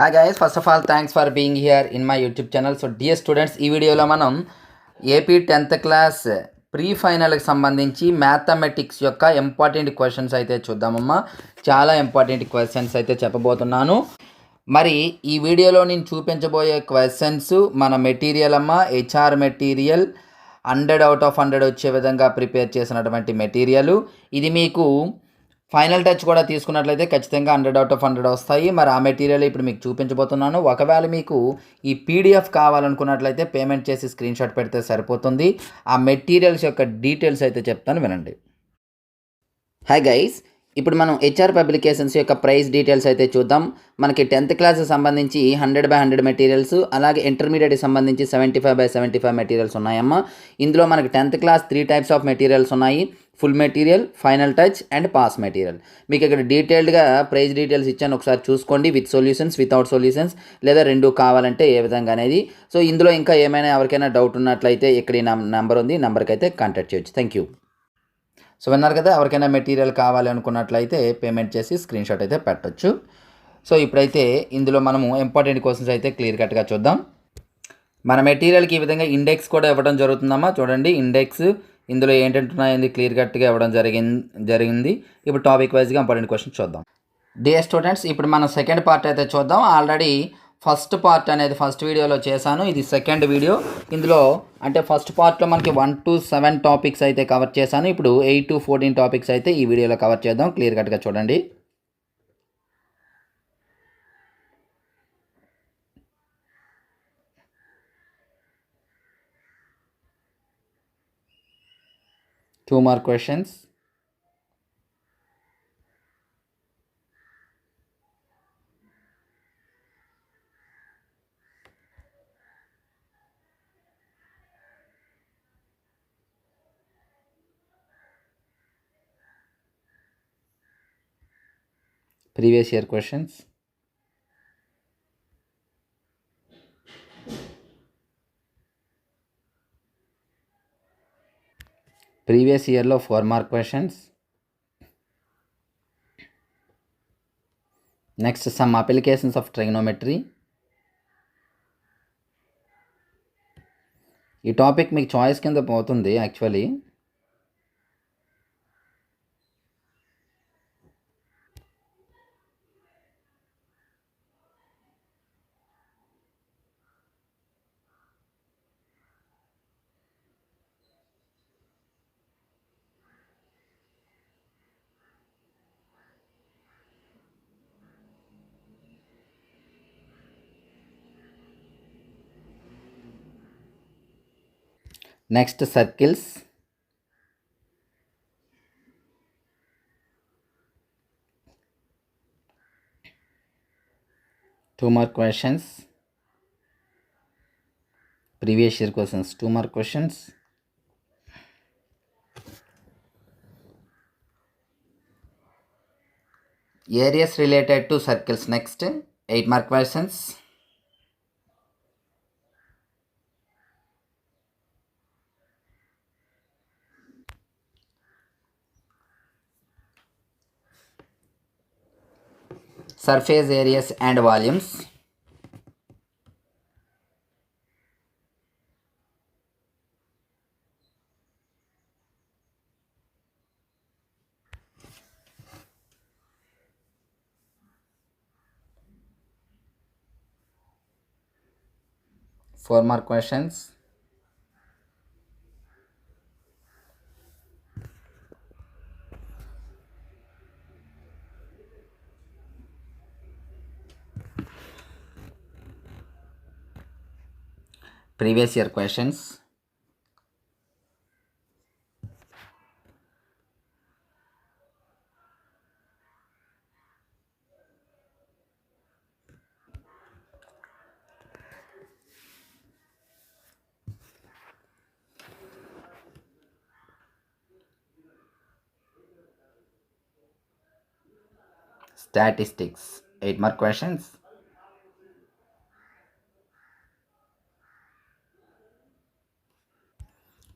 Hi guys, first of all thanks for being here in my YouTube channel. So dear students, ఈ వీడియోలో మనం AP 10th class pre ఫైనల్కి సంబంధించి mathematics యొక్క important questions అయితే చూద్దామమ్మా. చాలా ఇంపార్టెంట్ క్వశ్చన్స్ అయితే చెప్పబోతున్నాను. మరి ఈ వీడియోలో నేను చూపించబోయే క్వశ్చన్స్ మన మెటీరియల్ అమ్మా, హెచ్ఆర్ మెటీరియల్ 100 out of 100 వచ్చే విధంగా ప్రిపేర్ చేసినటువంటి మెటీరియల్. ఇది మీకు ఫైనల్ టచ్ కూడా తీసుకున్నట్లయితే ఖచ్చితంగా 100 out of 100 వస్తాయి. మరి ఆ మెటీరియల్ ఇప్పుడు మీకు చూపించబోతున్నాను. ఒకవేళ మీకు ఈ పీడిఎఫ్ కావాలనుకున్నట్లయితే పేమెంట్ చేసి స్క్రీన్ షాట్ పెడితే సరిపోతుంది. ఆ మెటీరియల్స్ యొక్క డీటెయిల్స్ అయితే చెప్తాను, వినండి. హాయ్ గైస్, ఇప్పుడు మనం హెచ్ఆర్ పబ్లికేషన్స్ యొక్క ప్రైస్ డీటెయిల్స్ అయితే చూద్దాం. మనకి 10th క్లాస్కి సంబంధించి 100/100 మెటీరియల్స్, అలాగే ఇంటర్మీడియట్కి సంబంధించి 75/75 మెటీరియల్స్ ఉన్నాయమ్మా. ఇందులో మనకి 10th class 3 types of materials ఉన్నాయి: full material, final touch and pass material. మీకు ఇక్కడ డీటెయిల్డ్గా ప్రైస్ డీటెయిల్స్ ఇచ్చాను, ఒకసారి చూసుకోండి. విత్ సొల్యూషన్స్, వితౌట్ సొల్యూషన్స్, లేదా రెండు కావాలంటే ఏ విధంగా అనేది. సో ఇందులో ఇంకా ఏమైనా ఎవరికైనా డౌట్ ఉన్నట్లయితే ఇక్కడ ఈ నెంబర్ ఉంది, నెంబర్కి అయితే కాంటాక్ట్ చేయొచ్చు. Thank you. సో విన్నారు కదా, ఎవరికైనా మెటీరియల్ కావాలి అనుకున్నట్లయితే పేమెంట్ చేసి స్క్రీన్ షాట్ అయితే పెట్టచ్చు. సో ఇప్పుడైతే ఇందులో మనము ఇంపార్టెంట్ క్వశ్చన్స్ అయితే క్లియర్ కట్గా చూద్దాం. మన మెటీరియల్కి ఈ విధంగా ఇండెక్స్ కూడా ఇవ్వడం జరుగుతుందమ్మా. చూడండి, ఇండెక్స్ ఇందులో ఏంటంటున్నాయి క్లియర్ కట్గా ఇవ్వడం జరిగింది. ఇప్పుడు టాపిక్ వైజ్గా ఇంపార్టెంట్ క్వశ్చన్స్ చూద్దాం. డియర్ స్టూడెంట్స్, ఇప్పుడు మనం సెకండ్ పార్ట్ అయితే చూద్దాం. ఆల్రెడీ ఫస్ట్ పార్ట్ అనేది ఫస్ట్ వీడియోలో చేశాను, ఇది సెకండ్ వీడియో. ఇందులో అంటే ఫస్ట్ పార్ట్లో మనకి 1 to 7 టాపిక్స్ అయితే కవర్ చేశాను. ఇప్పుడు 8 to 14 టాపిక్స్ అయితే ఈ వీడియోలో కవర్ చేద్దాం. క్లియర్ కట్గా చూడండి. Two more questions. Previous year questions. Previous year lo 4 mark questions. Next, some applications of trigonometry. ఈ టాపిక్ మీకు చాయిస్ కింద పోతుంది actually. Next, circles. Two more questions. Previous year questions, 2 more questions. Areas related to circles. Next, 8 mark questions. Surface areas and volumes. Four more questions. Previous year questions. Statistics, 8 more questions.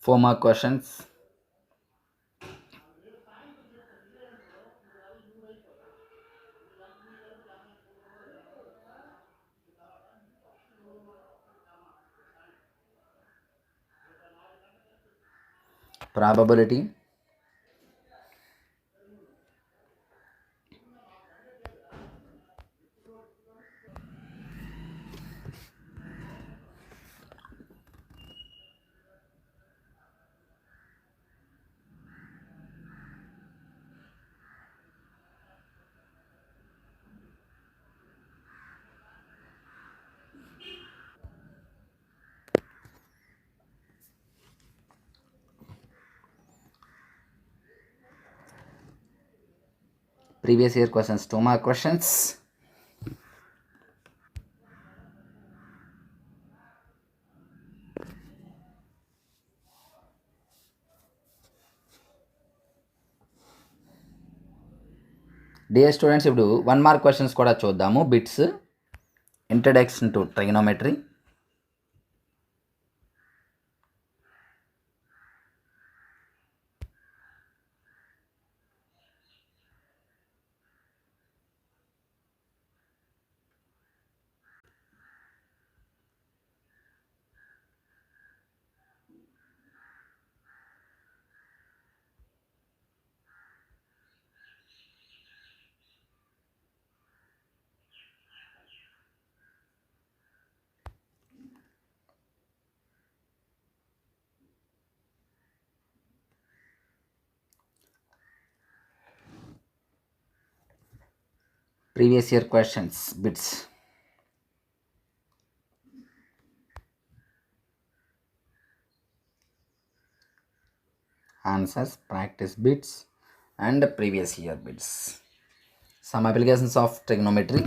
Four more questions. Probability, previous year questions, 2 mark questions. Dear students, ఇప్పుడు 1 mark questions కూడా చూద్దాము. Bits, introduction to trigonometry, previous year questions, bits. Answers, practice bits and previous year bits. Some applications of trigonometry.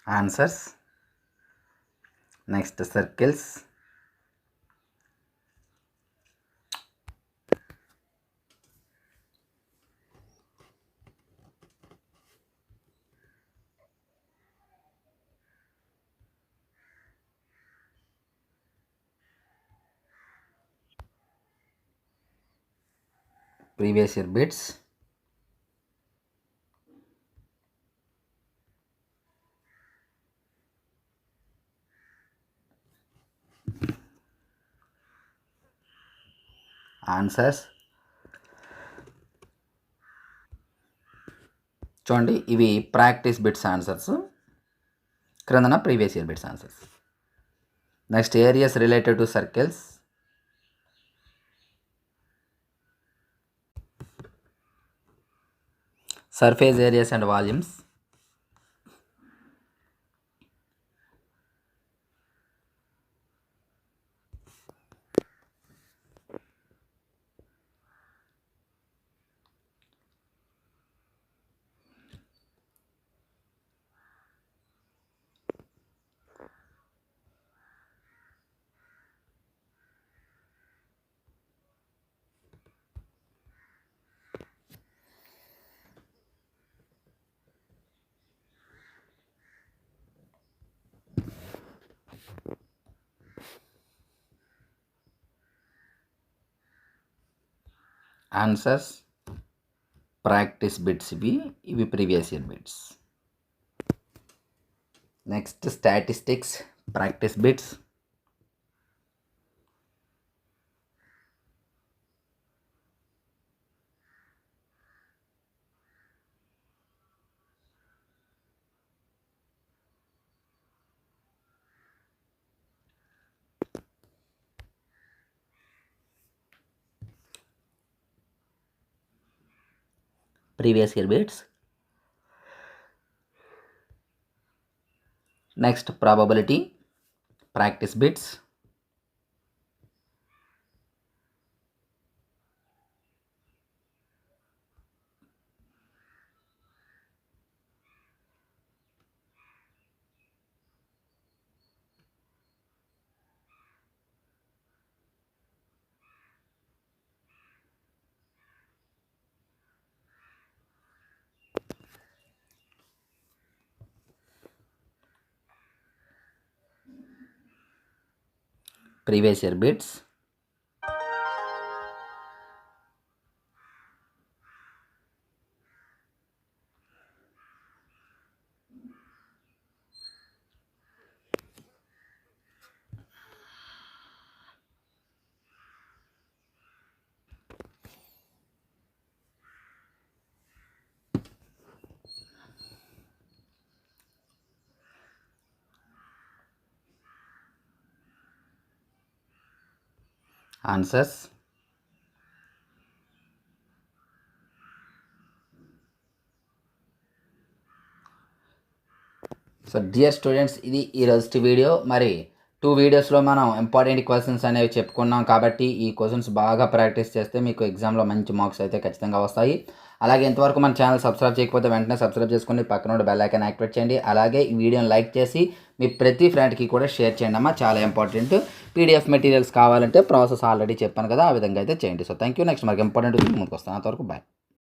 Answers. Next, circles. Previous year bits. Answers చూడండి, ఇవి practice bits answers, క్రిందన previous year bits answers. Next, areas related to circles. Surface areas and volumes. Answers, practice bits, ఇవి previous year bits. Next, statistics, practice bits. Previous year bits. Next, probability, practice bits. Previous year bits. Answers. So dear students, ఇది ఈరోజు video. మరి 2 వీడియోస్లో మనం important questions అనేవి చెప్పుకున్నాం కాబట్టి ఈ క్వశ్చన్స్ బాగా ప్రాక్టీస్ చేస్తే మీకు ఎగ్జామ్లో మంచి మార్క్స్ అయితే ఖచ్చితంగా వస్తాయి. అలాగే ఇంతవరకు మన ఛానల్ సబ్స్క్రైబ్ చేయకపోతే వెంటనే సబ్స్క్రైబ్ చేసుకుని పక్కన ఉన్న బెల్ ఐకాన్ యాక్టివేట్ చేయండి. అలాగే ఈ వీడియోని లైక్ చేసి మీ ప్రతి ఫ్రెండ్కి కూడా షేర్ చేయండి అమ్మా, చాలా ఇంపార్టెంట్. పీడిఎఫ్ మెటీరియల్స్ కావాలంటే ప్రాసెస్ ఆల్రెడీ చెప్పాను కదా, ఆ విధంగా అయితే చేయండి. So thank you. నెక్స్ట్ మనకి ఇంపార్టెంట్ ముందుకు వస్తాను. అంతవరకు బాయ్.